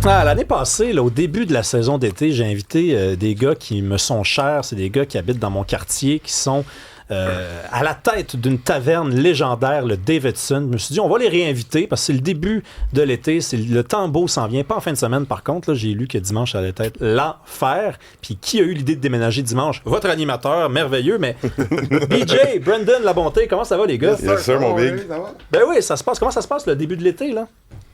L'année passée, là, au début de la saison d'été, j'ai invité des gars qui me sont chers. C'est des gars qui habitent dans mon quartier, qui sont à la tête d'une taverne légendaire, le Davidson. Je me suis dit, on va les réinviter parce que c'est le début de l'été. Le temps beau s'en vient. Pas en fin de semaine, par contre. Là, j'ai lu que dimanche, ça allait être l'enfer. Puis qui a eu l'idée de déménager dimanche? Votre animateur, merveilleux, mais BJ, Brendan Labonté, comment ça va, les gars? Yes, sir, mon big. Ben oui, ça se passe. Comment ça se passe le début de l'été, là?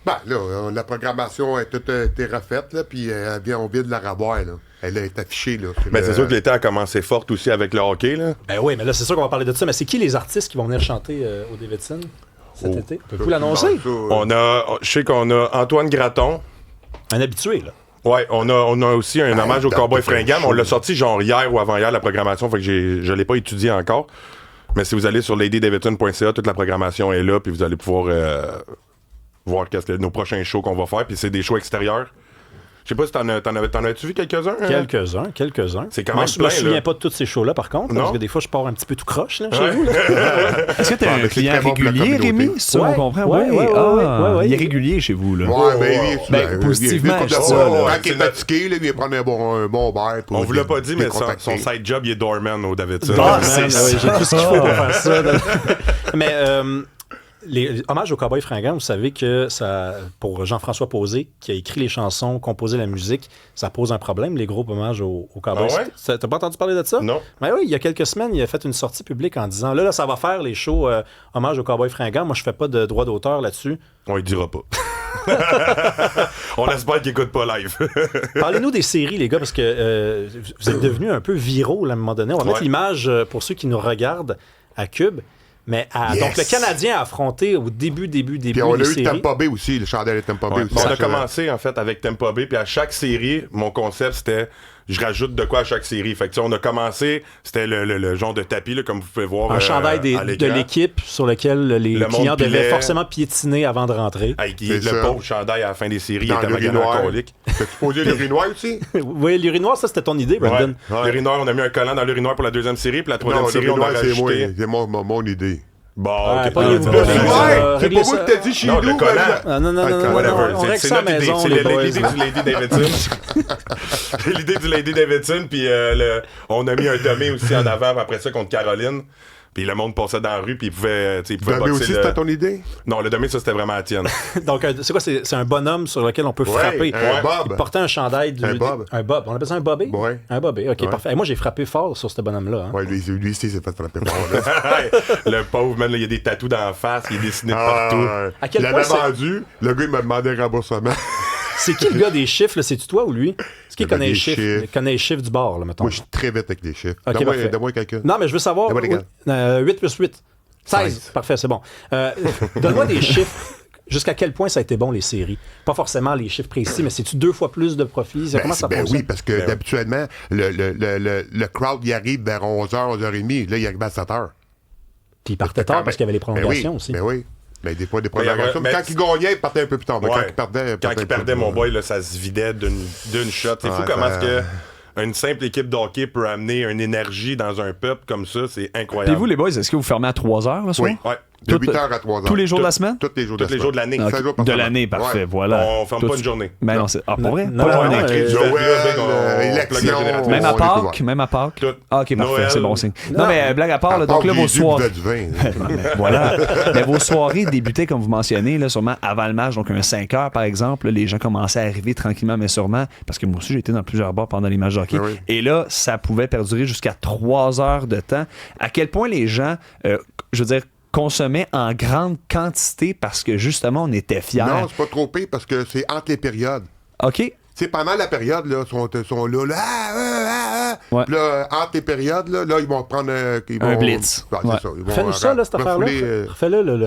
Ben là, la programmation est toute été refaite, là, puis on vient de la revoir, là. Elle est affichée, là. Mais c'est sûr que l'été a commencé forte aussi avec le hockey, là. Ben oui, mais là, c'est sûr qu'on va parler de ça. Mais c'est qui les artistes qui vont venir chanter au Davidson cet été? Peux-vous l'annoncer? Je sais qu'on a Antoine Graton. Un habitué, là. Ouais, on a aussi un hommage au Cowboy Fringant. On l'a sorti genre hier ou avant-hier, la programmation, fait que je l'ai pas étudié encore. Mais si vous allez sur ladydavidson.ca, toute la programmation est là, puis vous allez pouvoir voir nos prochains shows qu'on va faire, puis c'est des shows extérieurs. Je sais pas si t'en as-tu vu quelques-uns? Quelques-uns. C'est quand même Je me souviens pas de tous ces shows-là, par contre, parce que des fois, je pars un petit peu tout croche là, chez vous. Là. Est-ce que t'as un client régulier, Rémi? C'est ça, on comprend? Oui. Il est régulier chez vous, là. Ouais, ben, positivement, je ça. Quand il est fatigué, il vient prendre un bon verre. On vous l'a pas dit, mais son side job, il est doorman au Davidson. J'ai tout ce qu'il faut pour faire ça. Mais... les hommages au Cowboy Fringant, vous savez que ça, pour Jean-François Posé, qui a écrit les chansons, composé la musique, ça pose un problème, les groupes hommages au Cowboy. Ah ouais? T'as pas entendu parler de ça? Non. Mais oui, il y a quelques semaines, il a fait une sortie publique en disant là, ça va faire les shows hommages au Cowboy Fringant. Moi, je fais pas de droit d'auteur là-dessus. On ne dira pas. On espère qu'il écoute pas live. Parlez-nous des séries, les gars, parce que vous êtes devenus un peu viraux à un moment donné. On va mettre l'image pour ceux qui nous regardent à Cube. Mais donc, le Canadien a affronté au début Puis on a eu Tampa Bay aussi, le chandail de Tampa Bay aussi. On a commencé, en fait, avec Tampa Bay, puis à chaque série, mon concept, c'était je rajoute de quoi à chaque série. Fait que on a commencé, c'était le genre de tapis, là, comme vous pouvez voir. Un chandail de l'équipe sur lequel les clients devaient forcément piétiner avant de rentrer. Le pauvre chandail à la fin des séries, il était magasin alcoolique. T'as-tu posé l'urinoir aussi? Oui, l'urinoir, ça, c'était ton idée, Brendan. L'urinoir, on a mis un collant dans l'urinoir pour la deuxième série, puis la troisième série, on a rajouté... C'est mon idée. Bon, c'est pas moi qui t'ai dit chez nous. Le collant. Non. On règle ça à la maison. C'est l'idée du Lady Davidson. C'est l'idée du Lady Davidson, puis on a mis un dummy aussi en avant après ça contre Caroline. Puis le monde passait dans la rue, puis il pouvait boxer. Aussi, c'était ton idée? Non, le dummy, ça, c'était vraiment la tienne. Donc, c'est quoi? C'est un bonhomme sur lequel on peut frapper. Un bob. Il portait un chandail. Un bob. Un bob. On appelle ça un bobé? Oui. Un bobé, OK, parfait. Et moi, j'ai frappé fort sur ce bonhomme-là. Hein. Oui, lui ici, c'est fait frapper fort. Le pauvre, man, il y a des tatous dans la face, il est dessiné de partout. À quel point il l'avait vendu, le gars, il m'a demandé un remboursement. C'est qui le gars des chiffres? C'est-tu toi ou lui? Est-ce qu'il connaît les chiffres? Il connaît les chiffres du bar, là, mettons. Moi, je suis très vite avec les chiffres. Okay, donne-moi quelqu'un. Non, mais je veux savoir. 8 plus 8. 16. Parfait, c'est bon. Donne-moi des chiffres. Jusqu'à quel point ça a été bon, les séries? Pas forcément les chiffres précis, mais c'est-tu 2 fois plus de profits? Comment ça fonctionne? Oui, parce que d'habituellement, le crowd, il arrive vers 11h, 11h30. Là, il arrive à 7h. Puis il partait tard parce qu'il y avait les prolongations aussi. Ben oui. Mais des fois, des prolongations. Quand il gagnait, il partait un peu plus tard. Quand il perdait, mon boy, là, ça se vidait d'une shot. C'est fou comment est-ce que une simple équipe d'hockey peut amener une énergie dans un peuple comme ça. C'est incroyable. Et vous, les boys, est-ce que vous fermez à 3h le soir? Oui. De 8h à 3h. Tous les jours de la semaine? Tous les jours de l'année. De l'année, parfait, voilà. On ferme pas une journée. Mais non, c'est... Ah, pour vrai? Élection. Même à Pâques? Ah, OK, parfait, c'est bon signe. Non, mais blague à part, donc là, vos soirées... Voilà. Mais vos soirées débutaient, comme vous mentionnez, là, sûrement avant le match, donc un 5h, par exemple. Les gens commençaient à arriver tranquillement, mais sûrement, parce que moi aussi, j'ai été dans plusieurs bars pendant les matchs de hockey. Et là, ça pouvait perdurer jusqu'à 3 heures de temps. À quel point les gens, je veux dire, consommaient en grande quantité parce que justement on était fiers. Non, c'est pas trop pire parce que c'est entre les périodes. OK. C'est pendant la période, là, sont là, Ouais. Puis là, entre les périodes, là, ils vont prendre un blitz. C'est ça. Fais-nous ça, là, cette affaire-là. Refais-le, le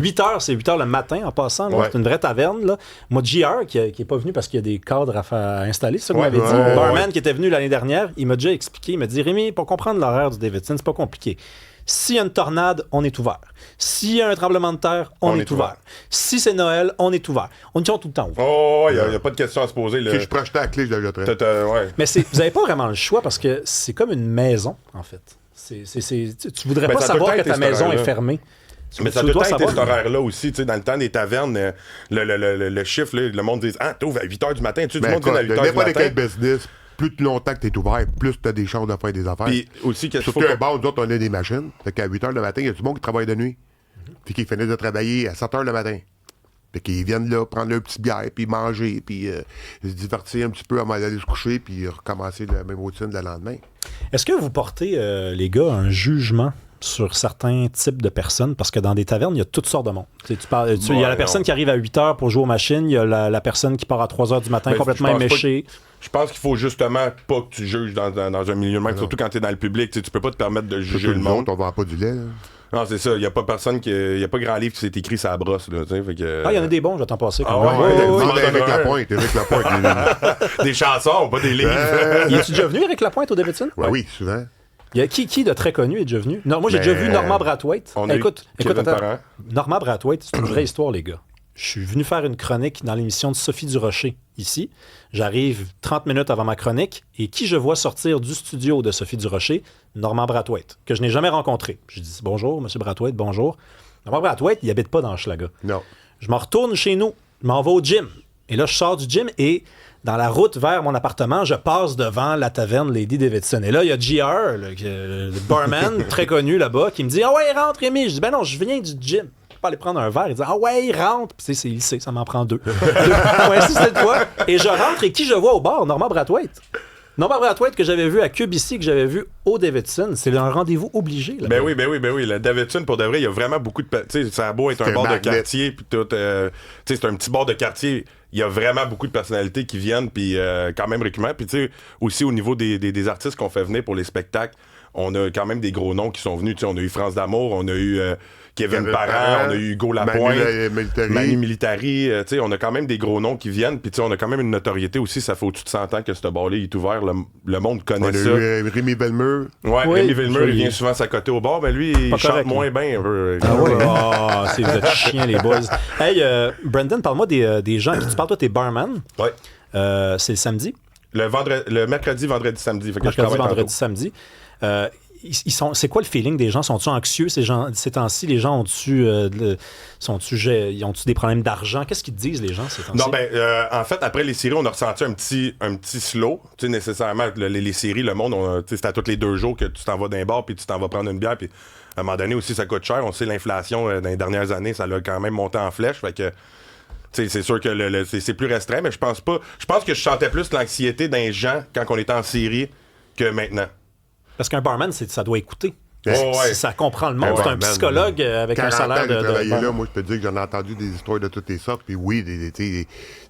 8h, c'est 8h le matin, en passant. Là, c'est une vraie taverne. Là. Moi, JR, qui est pas venu parce qu'il y a des cadres à installer, c'est ça que vous m'avez dit. Barman, qui était venu l'année dernière, il m'a déjà expliqué, il m'a dit, Rémi, pour comprendre l'horaire du Davidson, c'est pas compliqué. S'il y a une tornade, on est ouvert. S'il y a un tremblement de terre, on est ouvert. Si c'est Noël, on est ouvert. On est tout le temps ouvert. Oh, il n'y a pas de question à se poser. Si je peux acheter la clé, je la jetterais. Mais vous n'avez pas vraiment le choix parce que c'est comme une maison, en fait. Tu voudrais pas savoir que ta maison est fermée. Mais ça a tout le temps été cet horaire-là aussi, tu sais, dans le temps des tavernes, le chiffre, là, le monde dit « Ah, t'ouvres à 8h du matin, tu sais, du monde vient à 8h du matin. » N'importe quel business, plus longtemps que t'es ouvert, plus t'as des chances de faire des affaires. Puis aussi, qu'est-ce qu'il faut que... nous autres, on a des machines, fait qu'à 8h le matin, il y a du monde qui travaille de nuit, puis qui finit de travailler à 7h le matin. Puis qu'ils viennent là, prendre leur petite bière, puis manger, puis se divertir un petit peu avant d'aller se coucher, puis recommencer la même routine le lendemain. Est-ce que vous portez, les gars, un jugement sur certains types de personnes? Parce que dans des tavernes, il y a toutes sortes de monde. Il y a la personne qui arrive à 8h pour jouer aux machines, il y a la personne qui part à 3h du matin complètement éméchée. Je pense qu'il faut justement pas que tu juges dans un milieu de même, surtout quand tu es dans le public. Tu peux pas te permettre de juger le monde. On vend pas du lait, là. Non, c'est ça. Il n'y a pas personne il y a pas grand livre qui s'est écrit sur la brosse. Là, fait que... Ah, il y en a des bons, je vais t'en passer. Avec Lapointe. Des chansons, pas des livres. Y es-tu déjà venu, Éric Lapointe, au Davidson? Oui, souvent. Il y a qui de très connu est déjà venu? Non, moi, j'ai déjà vu Norman Brathwaite. Écoute, attends. Norman Brathwaite, c'est une vraie histoire, les gars. Je suis venu faire une chronique dans l'émission de Sophie Durocher, ici. J'arrive 30 minutes avant ma chronique, et qui je vois sortir du studio de Sophie Durocher? Norman Brathwaite, que je n'ai jamais rencontré. Je dis « Bonjour, M. Brathwaite, bonjour ». Norman Brathwaite, il habite pas dans Hochelaga. Non. Je m'en retourne chez nous, je m'en vais au gym. Et là, je sors du gym, et dans la route vers mon appartement, je passe devant la taverne Lady Davidson. Et là, il y a JR, le barman, très connu là-bas, qui me dit « Ah ouais, rentre, Rémi ». Je dis « Ben non, je viens du gym ». Pas aller prendre un verre et dire « Ah ouais, il rentre ». Puis il sait, ça m'en prend deux. Cette fois. Et je rentre, et qui je vois au bar? Norman Brathwaite. Norman Brathwaite que j'avais vu à Cube ici, que j'avais vu au Davidson. C'est un rendez-vous obligé. Là. Ben oui. Le Davidson, pour de vrai, il y a vraiment beaucoup de... Tu sais, ça a beau être un bar de quartier, puis tout... tu sais, c'est un petit bar de quartier. Il y a vraiment beaucoup de personnalités qui viennent, puis quand même récurrents. Puis tu sais, aussi au niveau des artistes qu'on fait venir pour les spectacles, on a quand même des gros noms qui sont venus. Tu sais, on a eu France d'Amour, on a eu... Kevin Parent, on a eu Hugo Lapointe, Manu Militari, on a quand même des gros noms qui viennent, puis on a quand même une notoriété aussi, ça fait au-dessus de 100 ans que ce bar-là est ouvert, le monde connaît ça. On a eu Rémi Bellemeur. Ouais, oui, Rémi Bellemeur, il vient souvent s'accoter au bar, mais lui, il chante moins bien. C'est vous êtes chiens, les boys. Hey, Brandon, parle-moi des gens qui tu parles, toi, t'es barman. Ouais. C'est le samedi? Le mercredi, vendredi, samedi. Mercredi, vendredi, samedi. C'est quoi le feeling des gens? Sont-ils anxieux ces temps-ci? Les gens ont-tu des problèmes d'argent? Qu'est-ce qu'ils te disent, les gens, ces temps-ci? Non, en fait, après les séries, on a ressenti un petit slow. Tu sais, nécessairement, les séries, le monde, c'est à tous les 2 jours que tu t'en vas d'un bar puis tu t'en vas prendre une bière. Puis à un moment donné aussi, ça coûte cher. On sait l'inflation dans les dernières années, ça l'a quand même monté en flèche. Fait que c'est sûr que c'est plus restreint, mais je pense pas. Je pense que je sentais plus l'anxiété d'un gens quand on était en série que maintenant. Parce qu'un barman, ça doit écouter. Ouais. Ça comprend le monde. C'est un psychologue avec un salaire de là, moi, je peux te dire que j'en ai entendu des histoires de toutes les sortes. Puis oui,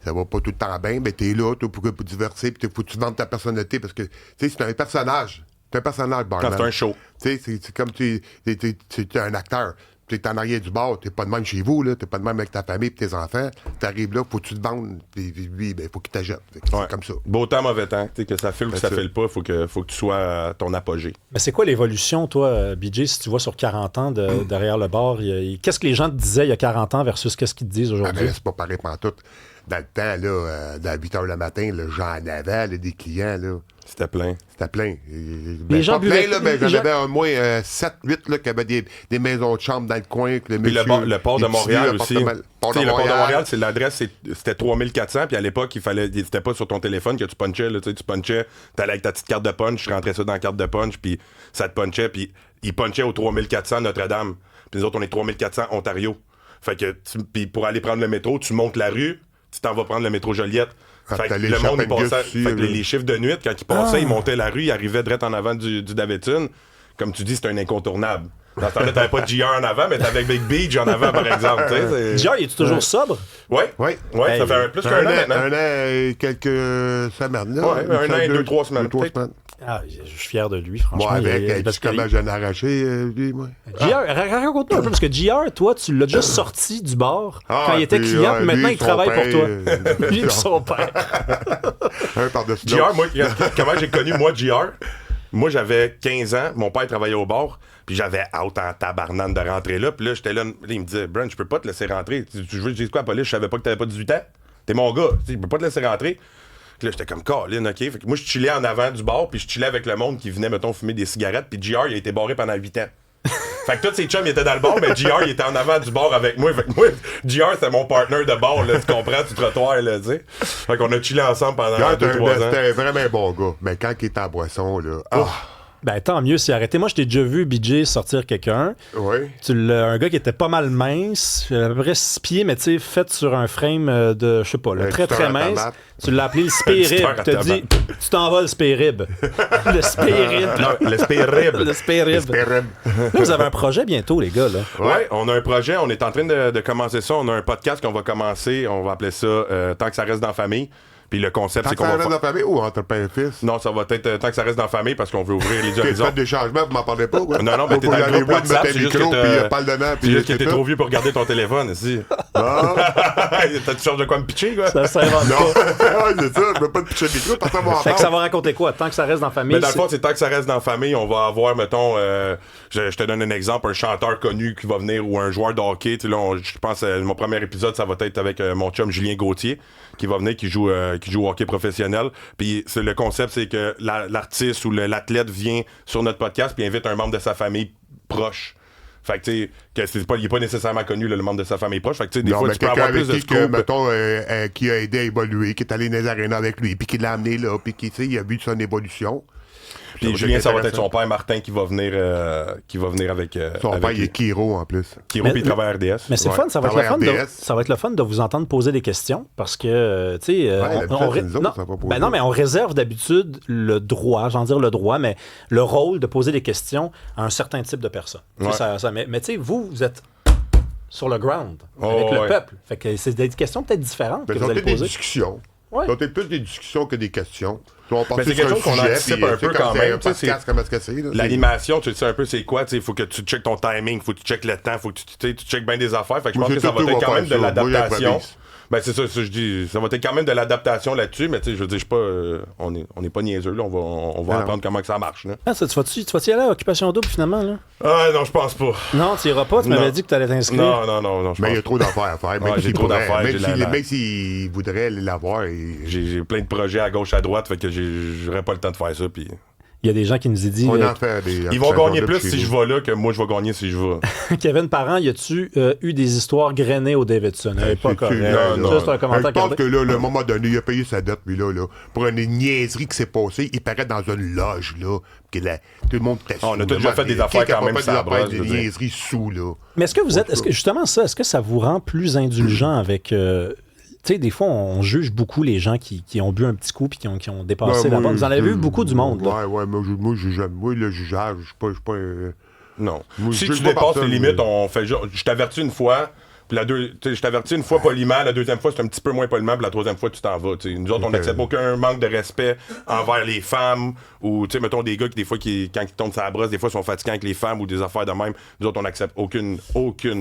ça va pas tout le temps bien, mais t'es là pour divertir. Puis faut que tu vendes ta personnalité parce que c'est un personnage. C'est un personnage, barman. C'est un show. C'est comme tu es un acteur. T'es en arrière du bar, t'es pas de même chez vous, là, t'es pas de même avec ta famille et tes enfants. T'arrives là, faut que tu te vendes, puis lui, faut qu'il t'achète. C'est comme ça. Beau temps, mauvais temps. Que ça file ou que ça file pas, faut que tu sois à ton apogée. Mais c'est quoi l'évolution, toi, BJ, si tu vois sur 40 ans derrière le bar? Qu'est-ce que les gens te disaient il y a 40 ans versus qu'est-ce qu'ils te disent aujourd'hui? C'est pas pareil pantoute. Dans le temps, là, à 8h le matin, j'en avais des clients, là. C'était plein. Les gens plein, là, mais j'en avais au moins 7-8 qui avaient des maisons de chambre dans le coin. Puis le port de Montréal aussi. Le port de Montréal, c'est l'adresse, c'était 3400. Puis à l'époque, c'était pas sur ton téléphone que tu punchais. Là, tu punchais, t'allais avec ta petite carte de punch, je rentrais ça dans la carte de punch, puis ça te punchait. Puis il punchait au 3400 Notre-Dame. Puis nous autres, on est 3400 Ontario. Fait que puis pour aller prendre le métro, tu montes la rue, tu t'en vas prendre le métro Joliette. Fait que le monde, il passait. Fait que les chiffres de nuit, quand ils passaient, ils montaient la rue, ils arrivaient direct en avant du Davidson. Comme tu dis, c'était un incontournable. Dans ce temps-là, t'avais pas de JR en avant, mais t'avais Big Beach en avant, par exemple. JR, es-tu toujours sobre? Oui. Ça fait plus qu'un an maintenant. Un an et quelques semaines. Là, un an et 2-3 semaines. Ah, je suis fier de lui, franchement. Moi, avec comment j'en ai arraché, lui, moi. JR, raconte-nous un peu, parce que JR, toi, tu l'as juste sorti du bar quand il était client, puis maintenant, il travaille pour toi. Lui et son père. Un par-dessus JR, moi, comment j'ai connu, moi, JR? Moi, j'avais 15 ans, mon père travaillait au bar, puis j'avais hâte en tabarnane de rentrer là. Puis là, j'étais là, il me disait, Brun, je peux pas te laisser rentrer. Tu veux que je dise quoi à la police? Je savais pas que t'avais pas 18 ans. T'es mon gars, je peux pas te laisser rentrer. Puis là, j'étais comme Colin, OK. Fait que moi, je chillais en avant du bar, puis je chillais avec le monde qui venait, mettons, fumer des cigarettes. Puis JR, il a été barré pendant 8 ans. Fait que tous ces chums, ils étaient dans le bar, mais JR, il était en avant du bar avec moi. Fait que moi, JR, c'était mon partner de bar, là, tu comprends, du trottoir, là, tu sais. Fait qu'on a chillé ensemble pendant 2-3 ans. C'était vraiment un bon gars. Mais quand il était en boisson, là... Ben, tant mieux s'il arrêtait. Moi, je t'ai déjà vu, BJ, sortir quelqu'un. Oui. Un gars qui était pas mal mince, à peu près 6 pieds, mais tu sais, fait sur un frame de, je sais pas, là, très très mince. Tu l'as appelé le spare-rib. Tu t'as dit, tu t'en vas le spare-rib. Le spare-rib. Non, le spare-rib. Le spare-rib. Là, vous avez un projet bientôt, les gars, là. Ouais, on a un projet. On est en train de commencer ça. On a un podcast qu'on va commencer. On va appeler ça Tant que ça reste dans la famille. Puis le concept, c'est qu'on va... Tant que ça reste dans la famille ou entre père et fils? Non, ça va être tant que ça reste dans la famille parce qu'on veut ouvrir les horizons. Faites des changements, vous m'en parlez pas, quoi. Non, mais t'es dans le groupe WhatsApp, c'est juste que t'es trop vieux pour regarder ton téléphone, ici. T'as-tu changé de quoi me pitcher, quoi? Ça s'invente pas. Ouais, c'est ça, je veux pas te pitcher le micro, parce que ça va en Fait que ça va raconter quoi? Tant que ça reste dans la famille? Mais dans le fond, c'est tant que ça reste dans la famille, on va avoir, mettons, je te donne un exemple, un chanteur connu qui va venir ou un joueur de hockey. Tu sais, là, je pense mon premier épisode, ça va être avec mon chum Julien Gauthier, qui va venir, qui joue au hockey professionnel. Puis le concept, c'est que l'artiste ou l'athlète vient sur notre podcast puis invite un membre de sa famille proche. Fait que tu sais, il est pas nécessairement connu le membre de sa famille proche. Fait que tu sais, des fois, tu peux avoir plus de scoop. Mettons, qui a aidé à évoluer, qui est allé dans les arénas avec lui, puis qui l'a amené là, puis qui, tu sais, il a vu son évolution. Puis Julien, ça va être son père Martin qui va venir avec. Son avec père, il est Kiro en plus. Kiro, puis il travaille à RDS. Mais c'est fun, ça va être le fun de vous entendre poser des questions parce que, tu sais, non, mais on réserve d'habitude le droit, mais le rôle de poser des questions à un certain type de personne. Ouais. Mais tu sais, vous êtes sur le ground avec le peuple. Fait que c'est des questions peut-être différentes que vous allez poser. Des discussions. Ouais. Donc, c'est plus des discussions que des questions. Mais c'est quelque chose qu'on anticipe un peu quand même. L'animation, tu sais un peu c'est quoi. Il faut que tu checkes ton timing, il faut que tu checkes le temps, il faut que tu checkes bien des affaires. Fait que je pense que ça va être quand même de l'adaptation. Ben c'est ça je dis. Ça va être quand même de l'adaptation là-dessus, mais tu sais, je veux dire, je suis pas. On est pas niaiseux, là. On va apprendre comment que ça marche. Là. Ah, tu vas-y aller à Occupation Double finalement, là? Ah non, je pense pas. Non, tu iras pas, tu m'avais dit que tu allais t'inscrire. Non. Mais il y a trop d'affaires à faire. Même j'ai trop d'affaires. Même s'il voudrait l'avoir. J'ai plein de projets à gauche, à droite, fait que j'aurais pas le temps de faire ça. Puis. Il y a des gens qui nous ont dit... ils vont gagner plus si je vais là que moi je vais gagner si je vais. Kevin Parent, y a-tu eu des histoires grainées au Davidson? Pas correct. Non. C'est un commentaire. Je pense que là, à un moment donné, il a payé sa dette, puis là, pour une niaiserie qui s'est passée, il paraît dans une loge, là. Tout le monde était sous. On a déjà fait des affaires quand même ça brosse. Des niaiseries sous, là. Mais est-ce que vous êtes... Justement, est-ce que ça vous rend plus indulgent avec... Tu sais, des fois, on juge beaucoup les gens qui ont bu un petit coup et qui ont dépassé la bande. Vous en avez vu beaucoup du monde. Là. Ouais, moi, le jugeage, je suis pas... Non. Si tu dépasses les limites, on fait... Je t'avertis une fois, puis je t'avertis une fois poliment, la deuxième fois, c'est un petit peu moins poliment, puis la troisième fois, tu t'en vas. T'sais. Nous autres, on n'accepte aucun manque de respect envers les femmes, ou, tu sais, mettons, des gars qui, des fois, quand ils tombent sur la brosse, des fois, sont fatigants avec les femmes ou des affaires de même. Nous autres, on n'accepte aucune.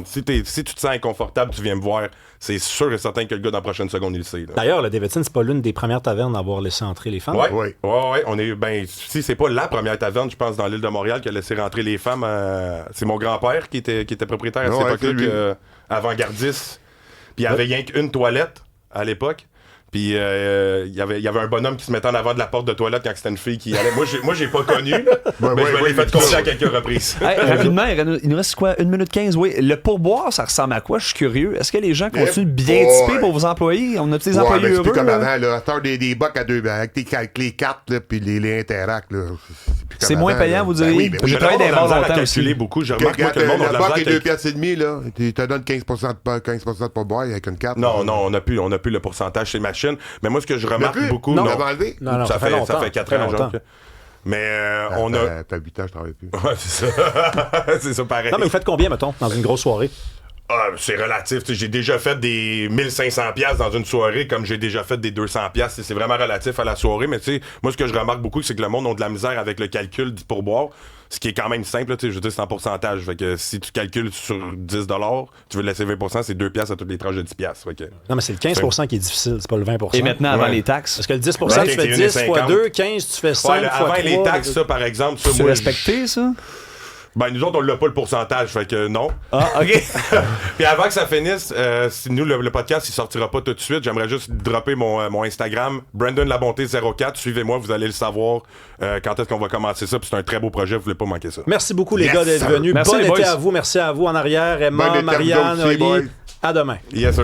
Si tu te sens inconfortable, tu viens me voir, c'est sûr et certain que le gars, dans la prochaine seconde, il le sait. Là. D'ailleurs, le Davidson, c'est pas l'une des premières tavernes à avoir laissé entrer les femmes. Ouais. On est, si c'est pas la première taverne, je pense, dans l'île de Montréal, qui a laissé rentrer les femmes. C'est mon grand-père qui était propriétaire à cette époque-là, avant-gardiste. Puis il y avait rien qu'une toilette à l'époque. Puis il y avait un bonhomme qui se mettait en avant de la porte de toilette quand c'était une fille qui allait. Moi, j'ai pas connu, là, mais je me l'ai fait confier à quelques reprises. Rapidement, il nous reste quoi? 1 minute 15? Oui. Le pourboire, ça ressemble à quoi? Je suis curieux. Est-ce que les gens continuent de bien tiper pour vos employés? On a tous des employés heureux? C'est comme avant, là. À faire des bocs à deux, avec les cartes, là, puis les interacts, là. C'est moins payant, vous diriez? J'ai travaillé dans les bars longtemps aussi. Beaucoup. Je remarque que le monde a de la boc est 2,5 $, là. Tu te donnes 15% de pourboire avec une carte. Non, on n'a plus le pourcentage chez Machine. Mais moi, ce que je remarque beaucoup... Non, enlevé? Non, ça fait 4 ans, genre. Mais on a... T'as 8 ans, je travaille plus. Ouais, c'est ça. C'est ça, pareil. Non, mais vous faites combien, mettons, dans une grosse soirée? C'est relatif. J'ai déjà fait des 1500$ dans une soirée comme j'ai déjà fait des 200$. C'est vraiment relatif à la soirée. Mais moi, ce que je remarque beaucoup, c'est que le monde a de la misère avec le calcul du pourboire. Ce qui est quand même simple. Je veux dire, c'est en pourcentage. Fait que si tu calcules sur 10$, tu veux laisser 20$, c'est 2$ à toutes les tranches de 10$. Fait que, non, mais c'est le 15% qui est difficile. C'est pas le 20%. Et maintenant, avant les taxes? Parce que le 10%, tu fais 10 fois 2, 15, tu fais 5 fois 3. Avant les taxes, ça, par exemple... C'est respecté, ça? Ben, nous autres, on l'a pas le pourcentage, fait que non. Ah, OK. Puis avant que ça finisse, si nous, le podcast, il sortira pas tout de suite, j'aimerais juste dropper mon Instagram, Brandon Labonté 04. Suivez-moi, vous allez le savoir quand est-ce qu'on va commencer ça. Puis c'est un très beau projet, vous voulez pas manquer ça. Merci beaucoup, les gars, d'être venus. Merci, Bon les été boys. à vous. Merci à vous en arrière. Emma, Bon été à vous Marianne, aussi, boys. Oli. À demain. Yes, sir.